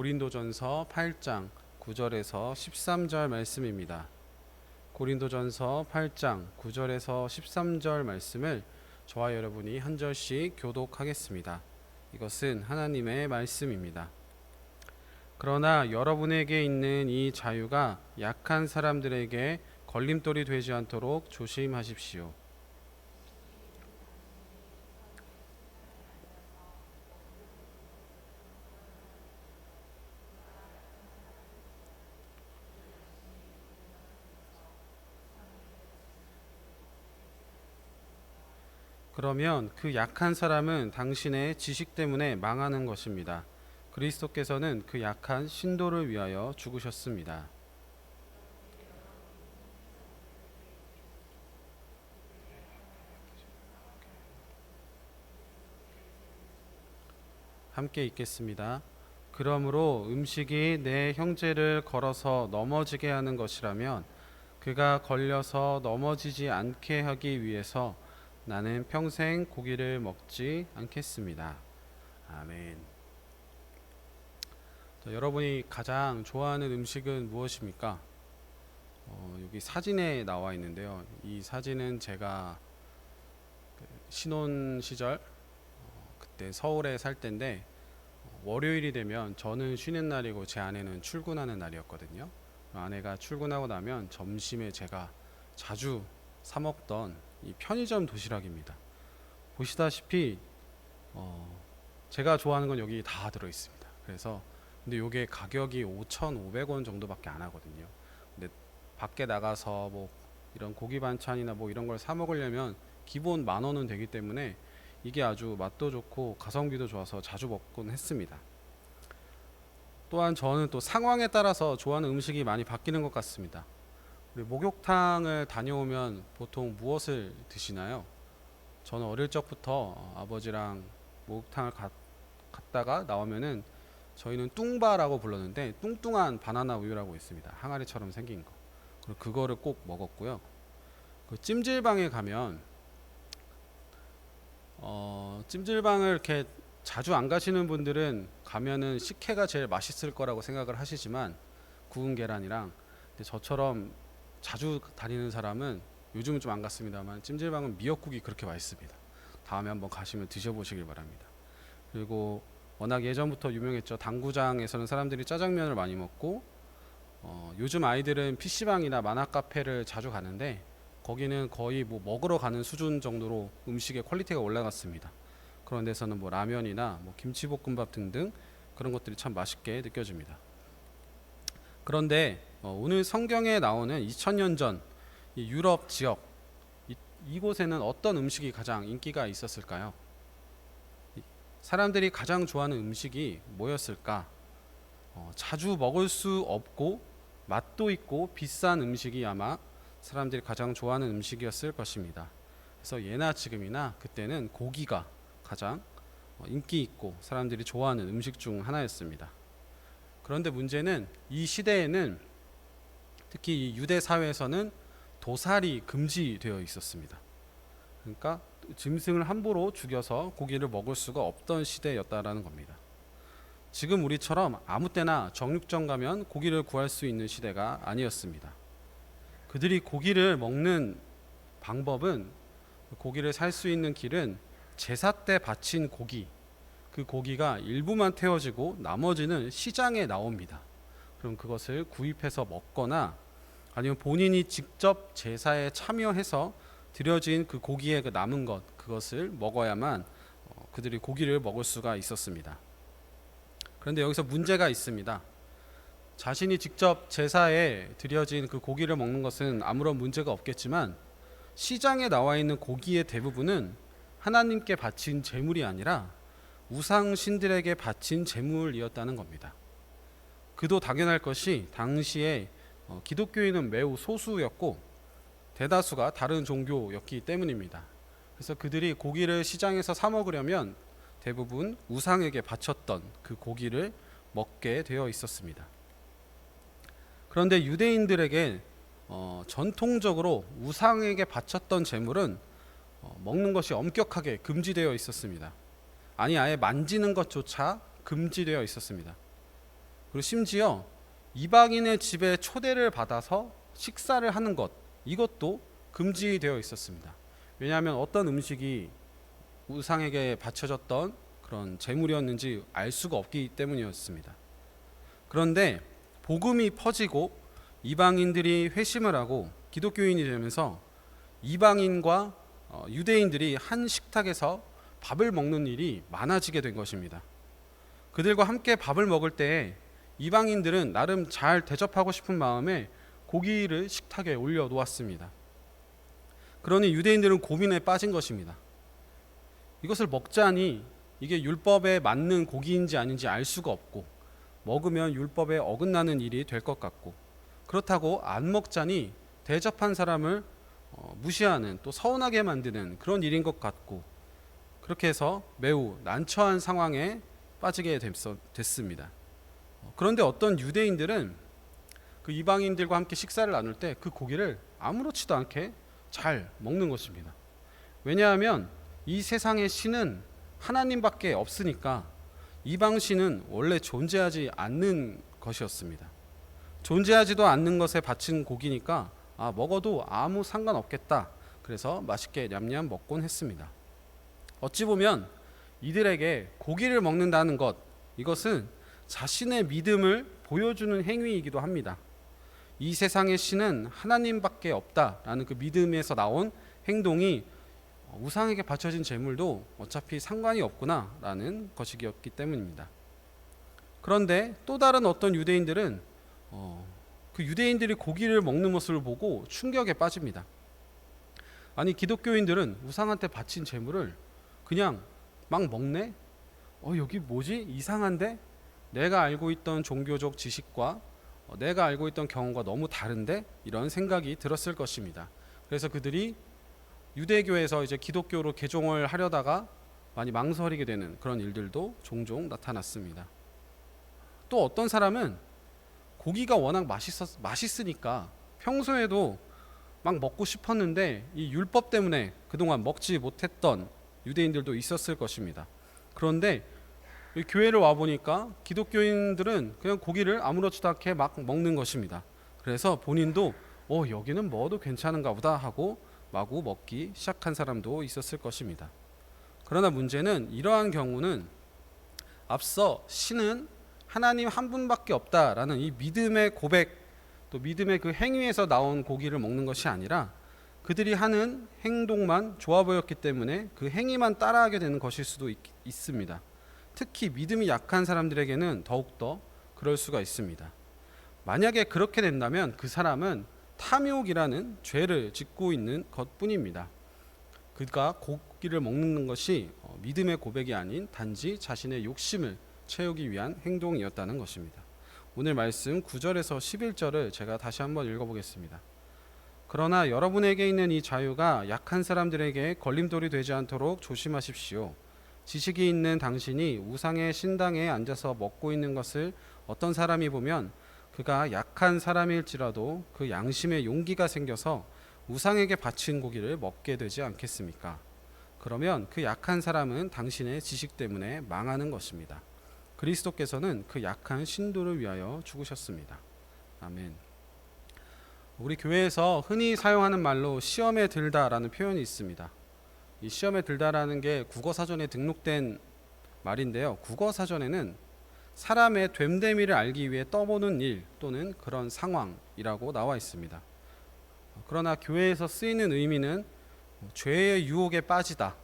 고린도전서 8장 9절에서 13절 말씀입니다. 고린도전서 8장 9절에서 13절 말씀을 저와 여러분이 한 절씩 교독하겠습니다. 이것은 하나님의 말씀입니다. 그러나 여러분에게 있는 이 자유가 약한 사람들에게 걸림돌이 되지 않도록 조심하십시오. 그러면 그 약한 사람은 당신의 지식 때문에 망하는 것입니다. 그리스도께서는 그 약한 신도를 위하여 죽으셨습니다. 함께 읽겠습니다. 그러므로 음식이 내 형제를 걸어서 넘어지게 하는 것이라면 그가 걸려서 넘어지지 않게 하기 위해서 나는 평생 고기를 먹지 않겠습니다. 아멘. 자, 여러분이 가장 좋아하는 음식은 무엇입니까? 여기 사진에 나와 있는데요. 이 사진은 제가 신혼 시절 그때 서울에 살 때인데 월요일이 되면 저는 쉬는 날이고 제 아내는 출근하는 날이었거든요. 아내가 출근하고 나면 점심에 제가 자주 사 먹던 이 편의점 도시락입니다. 보시다시피 제가 좋아하는 건 여기 다 들어 있습니다. 그래서 근데 이게 가격이 5,500원 정도밖에 안 하거든요. 근데 밖에 나가서 뭐 이런 고기 반찬이나 뭐 이런 걸 사 먹으려면 기본 10,000원은 되기 때문에 이게 아주 맛도 좋고 가성비도 좋아서 자주 먹곤 했습니다. 또한 저는 또 상황에 따라서 좋아하는 음식이 많이 바뀌는 것 같습니다. 우리 목욕탕을 다녀오면 보통 무엇을 드시나요? 저는 어릴 적부터 아버지랑 목욕탕을 갔다가 나오면은 저희는 뚱바라고 불렀는데 뚱뚱한 바나나 우유라고 있습니다. 항아리처럼 생긴 거. 그리고 그거를 꼭 먹었고요. 그 찜질방에 가면 찜질방을 이렇게 자주 안 가시는 분들은 가면은 식혜가 제일 맛있을 거라고 생각을 하시지만 구운 계란이랑, 근데 저처럼 자주 다니는 사람은 요즘은 좀 안 갔습니다만 찜질방은 미역국이 그렇게 맛있습니다. 다음에 한번 가시면 드셔보시길 바랍니다. 그리고 워낙 예전부터 유명했죠. 당구장에서는 사람들이 짜장면을 많이 먹고 요즘 아이들은 PC방이나 만화 카페를 자주 가는데 거기는 거의 뭐 먹으러 가는 수준 정도로 음식의 퀄리티가 올라갔습니다. 그런 데서는 뭐 라면이나 뭐 김치볶음밥 등등 그런 것들이 참 맛있게 느껴집니다. 그런데 오늘 성경에 나오는 2000년 전 이 유럽 지역 이곳에는 어떤 음식이 가장 인기가 있었을까요? 사람들이 가장 좋아하는 음식이 뭐였을까? 자주 먹을 수 없고 맛도 있고 비싼 음식이 아마 사람들이 가장 좋아하는 음식이었을 것입니다. 그래서 예나 지금이나 그때는 고기가 가장 인기 있고 사람들이 좋아하는 음식 중 하나였습니다. 그런데 문제는 이 시대에는 특히 이 유대 사회에서는 도살이 금지되어 있었습니다. 그러니까 짐승을 함부로 죽여서 고기를 먹을 수가 없던 시대였다라는 겁니다. 지금 우리처럼 아무 때나 정육점 가면 고기를 구할 수 있는 시대가 아니었습니다. 그들이 고기를 먹는 방법은, 고기를 살 수 있는 길은 제사 때 바친 고기, 그 고기가 일부만 태워지고 나머지는 시장에 나옵니다. 그럼 그것을 구입해서 먹거나 아니면 본인이 직접 제사에 참여해서 드려진 그 고기의 그 남은 것, 그것을 먹어야만 그들이 고기를 먹을 수가 있었습니다. 그런데 여기서 문제가 있습니다. 자신이 직접 제사에 드려진 그 고기를 먹는 것은 아무런 문제가 없겠지만 시장에 나와 있는 고기의 대부분은 하나님께 바친 제물이 아니라 우상 신들에게 바친 제물이었다는 겁니다. 그도 당연할 것이 당시에 기독교인은 매우 소수였고 대다수가 다른 종교였기 때문입니다. 그래서 그들이 고기를 시장에서 사 먹으려면 대부분 우상에게 바쳤던 그 고기를 먹게 되어 있었습니다. 그런데 유대인들에게 전통적으로 우상에게 바쳤던 제물은 먹는 것이 엄격하게 금지되어 있었습니다. 아니 아예 만지는 것조차 금지되어 있었습니다. 그리고 심지어 이방인의 집에 초대를 받아서 식사를 하는 것, 이것도 금지되어 있었습니다. 왜냐하면 어떤 음식이 우상에게 바쳐졌던 그런 제물이었는지 알 수가 없기 때문이었습니다. 그런데 복음이 퍼지고 이방인들이 회심을 하고 기독교인이 되면서 이방인과 유대인들이 한 식탁에서 밥을 먹는 일이 많아지게 된 것입니다. 그들과 함께 밥을 먹을 때 이방인들은 나름 잘 대접하고 싶은 마음에 고기를 식탁에 올려 놓았습니다. 그러니 유대인들은 고민에 빠진 것입니다. 이것을 먹자니 이게 율법에 맞는 고기인지 아닌지 알 수가 없고, 먹으면 율법에 어긋나는 일이 될 것 같고, 그렇다고 안 먹자니 대접한 사람을 무시하는, 또 서운하게 만드는 그런 일인 것 같고, 그렇게 해서 매우 난처한 상황에 빠지게 됐습니다. 그런데 어떤 유대인들은 그 이방인들과 함께 식사를 나눌 때 그 고기를 아무렇지도 않게 잘 먹는 것입니다. 왜냐하면 이 세상의 신은 하나님밖에 없으니까 이방 신은 원래 존재하지 않는 것이었습니다. 존재하지도 않는 것에 바친 고기니까 먹어도 아무 상관없겠다. 그래서 맛있게 냠냠 먹곤 했습니다. 어찌 보면 이들에게 고기를 먹는다는 것, 이것은 자신의 믿음을 보여주는 행위이기도 합니다. 이 세상의 신은 하나님밖에 없다라는 그 믿음에서 나온 행동이 우상에게 바쳐진 제물도 어차피 상관이 없구나라는 것이었기 때문입니다. 그런데 또 다른 어떤 유대인들은 그 유대인들이 고기를 먹는 모습을 보고 충격에 빠집니다. 아니, 기독교인들은 우상한테 바친 제물을 그냥 막 먹네? 여기 뭐지? 이상한데? 내가 알고 있던 종교적 지식과 내가 알고 있던 경험과 너무 다른데? 이런 생각이 들었을 것입니다. 그래서 그들이 유대교에서 이제 기독교로 개종을 하려다가 많이 망설이게 되는 그런 일들도 종종 나타났습니다. 또 어떤 사람은 고기가 워낙 맛있으니까 평소에도 막 먹고 싶었는데 이 율법 때문에 그동안 먹지 못했던 유대인들도 있었을 것입니다. 그런데 교회를 와보니까 기독교인들은 그냥 고기를 아무렇지도 않게 막 먹는 것입니다. 그래서 본인도 여기는 먹어도 괜찮은가 보다 하고 마구 먹기 시작한 사람도 있었을 것입니다. 그러나 문제는 이러한 경우는 앞서 신은 하나님 한 분밖에 없다라는 이 믿음의 고백, 또 믿음의 그 행위에서 나온 고기를 먹는 것이 아니라 그들이 하는 행동만 좋아 보였기 때문에 그 행위만 따라하게 되는 것일 수도 있습니다. 특히 믿음이 약한 사람들에게는 더욱더 그럴 수가 있습니다. 만약에 그렇게 된다면 그 사람은 탐욕이라는 죄를 짓고 있는 것뿐입니다. 그가 고기를 먹는 것이 믿음의 고백이 아닌 단지 자신의 욕심을 채우기 위한 행동이었다는 것입니다. 오늘 말씀 9절에서 11절을 제가 다시 한번 읽어보겠습니다. 그러나 여러분에게 있는 이 자유가 약한 사람들에게 걸림돌이 되지 않도록 조심하십시오. 지식이 있는 당신이 우상의 신당에 앉아서 먹고 있는 것을 어떤 사람이 보면 그가 약한 사람일지라도 그 양심에 용기가 생겨서 우상에게 바친 고기를 먹게 되지 않겠습니까? 그러면 그 약한 사람은 당신의 지식 때문에 망하는 것입니다. 그리스도께서는 그 약한 신도를 위하여 죽으셨습니다. 아멘. 우리 교회에서 흔히 사용하는 말로 시험에 들다라는 표현이 있습니다. 이 시험에 들다라는 게 국어사전에 등록된 말인데요. 국어사전에는 사람의 됨됨이를 알기 위해 떠보는 일 또는 그런 상황이라고 나와 있습니다. 그러나 교회에서 쓰이는 의미는 죄의 유혹에 빠지다,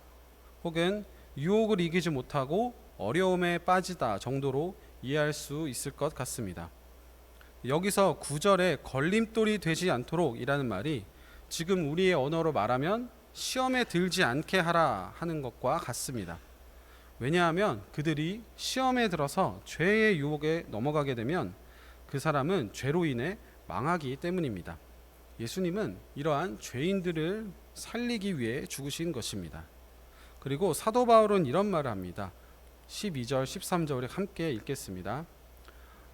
혹은 유혹을 이기지 못하고 어려움에 빠지다 정도로 이해할 수 있을 것 같습니다. 여기서 9절에 걸림돌이 되지 않도록 이라는 말이 지금 우리의 언어로 말하면 시험에 들지 않게 하라 하는 것과 같습니다. 왜냐하면 그들이 시험에 들어서 죄의 유혹에 넘어가게 되면 그 사람은 죄로 인해 망하기 때문입니다. 예수님은 이러한 죄인들을 살리기 위해 죽으신 것입니다. 그리고 사도 바울은 이런 말을 합니다. 12절 13절을 함께 읽겠습니다.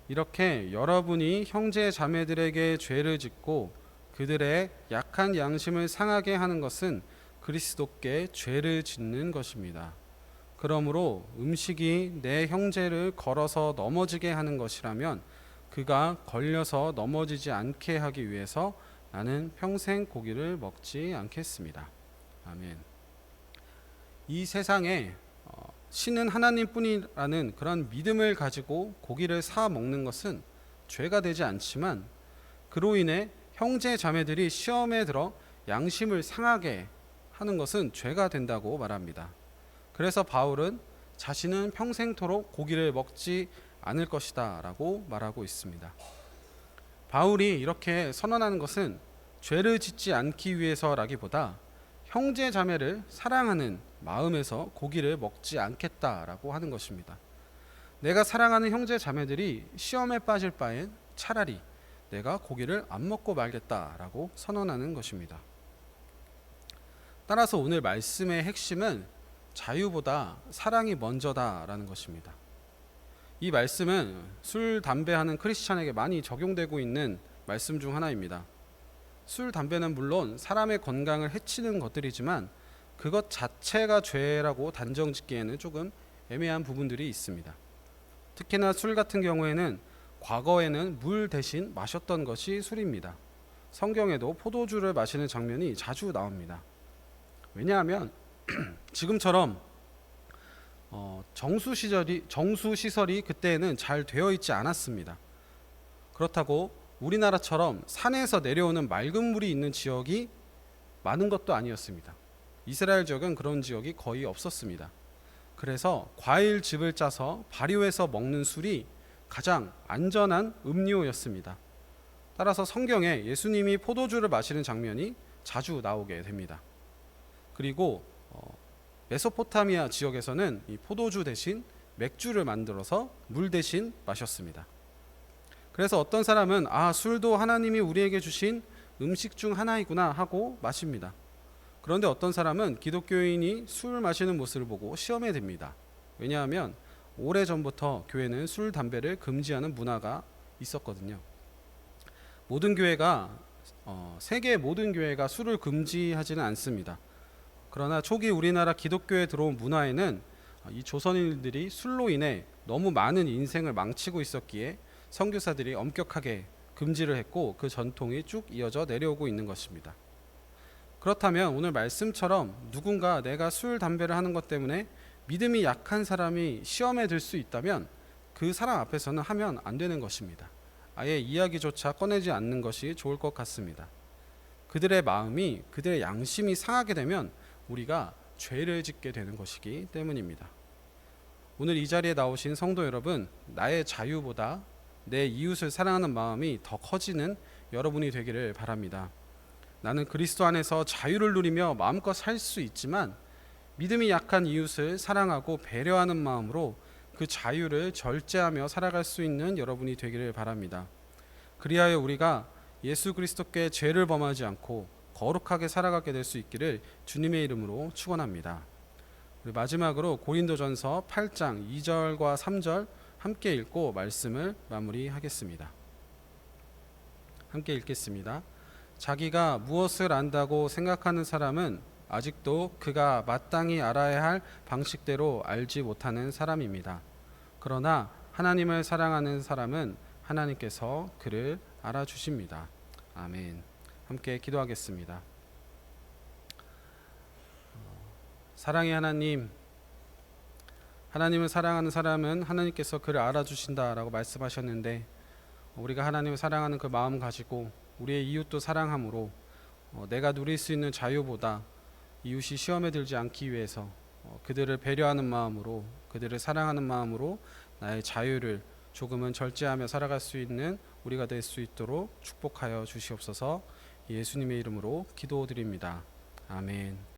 이렇게 여러분이 형제 자매들에게 죄를 짓고 그들의 약한 양심을 상하게 하는 것은 그리스도께 죄를 짓는 것입니다. 그러므로 음식이 내 형제를 걸어서 넘어지게 하는 것이라면 그가 걸려서 넘어지지 않게 하기 위해서 나는 평생 고기를 먹지 않겠습니다. 아멘. 이 세상에 신은 하나님뿐이라는 그런 믿음을 가지고 고기를 사 먹는 것은 죄가 되지 않지만 그로 인해 형제 자매들이 시험에 들어 양심을 상하게 하는 것은 죄가 된다고 말합니다. 그래서 바울은 자신은 평생토록 고기를 먹지 않을 것이다 라고 말하고 있습니다. 바울이 이렇게 선언하는 것은 죄를 짓지 않기 위해서라기보다 형제 자매를 사랑하는 마음에서 고기를 먹지 않겠다라고 하는 것입니다. 내가 사랑하는 형제 자매들이 시험에 빠질 바엔 차라리 내가 고기를 안 먹고 말겠다라고 선언하는 것입니다. 따라서 오늘 말씀의 핵심은 자유보다 사랑이 먼저다라는 것입니다. 이 말씀은 술, 담배하는 크리스찬에게 많이 적용되고 있는 말씀 중 하나입니다. 술, 담배는 물론 사람의 건강을 해치는 것들이지만 그것 자체가 죄라고 단정 짓기에는 조금 애매한 부분들이 있습니다. 특히나 술 같은 경우에는 과거에는 물 대신 마셨던 것이 술입니다. 성경에도 포도주를 마시는 장면이 자주 나옵니다. 왜냐하면 지금처럼 정수 시설이 그때는 잘 되어 있지 않았습니다. 그렇다고 우리나라처럼 산에서 내려오는 맑은 물이 있는 지역이 많은 것도 아니었습니다. 이스라엘 지역은 그런 지역이 거의 없었습니다. 그래서 과일즙을 짜서 발효해서 먹는 술이 가장 안전한 음료였습니다. 따라서 성경에 예수님이 포도주를 마시는 장면이 자주 나오게 됩니다. 그리고 메소포타미아 지역에서는 이 포도주 대신 맥주를 만들어서 물 대신 마셨습니다. 그래서 어떤 사람은 술도 하나님이 우리에게 주신 음식 중 하나이구나 하고 마십니다. 그런데 어떤 사람은 기독교인이 술 마시는 모습을 보고 시험에 듭니다. 왜냐하면 오래전부터 교회는 술, 담배를 금지하는 문화가 있었거든요. 세계 모든 교회가 술을 금지하지는 않습니다. 그러나 초기 우리나라 기독교에 들어온 문화에는 이 조선인들이 술로 인해 너무 많은 인생을 망치고 있었기에 선교사들이 엄격하게 금지를 했고 그 전통이 쭉 이어져 내려오고 있는 것입니다. 그렇다면 오늘 말씀처럼 누군가 내가 술, 담배를 하는 것 때문에 믿음이 약한 사람이 시험에 들 수 있다면 그 사람 앞에서는 하면 안 되는 것입니다. 아예 이야기조차 꺼내지 않는 것이 좋을 것 같습니다. 그들의 마음이, 그들의 양심이 상하게 되면 우리가 죄를 짓게 되는 것이기 때문입니다. 오늘 이 자리에 나오신 성도 여러분, 나의 자유보다 내 이웃을 사랑하는 마음이 더 커지는 여러분이 되기를 바랍니다. 나는 그리스도 안에서 자유를 누리며 마음껏 살 수 있지만 믿음이 약한 이웃을 사랑하고 배려하는 마음으로 그 자유를 절제하며 살아갈 수 있는 여러분이 되기를 바랍니다. 그리하여 우리가 예수 그리스도께 죄를 범하지 않고 거룩하게 살아가게 될 수 있기를 주님의 이름으로 축원합니다. 우리 마지막으로 고린도전서 8장 2절과 3절 함께 읽고 말씀을 마무리하겠습니다. 함께 읽겠습니다. 자기가 무엇을 안다고 생각하는 사람은 아직도 그가 마땅히 알아야 할 방식대로 알지 못하는 사람입니다. 그러나 하나님을 사랑하는 사람은 하나님께서 그를 알아주십니다. 아멘. 함께 기도하겠습니다. 사랑의 하나님, 하나님을 사랑하는 사람은 하나님께서 그를 알아주신다라고 말씀하셨는데 우리가 하나님을 사랑하는 그 마음 가지고 우리의 이웃도 사랑함으로 내가 누릴 수 있는 자유보다 이웃이 시험에 들지 않기 위해서 그들을 배려하는 마음으로, 그들을 사랑하는 마음으로 나의 자유를 조금은 절제하며 살아갈 수 있는 우리가 될 수 있도록 축복하여 주시옵소서. 예수님의 이름으로 기도드립니다. 아멘.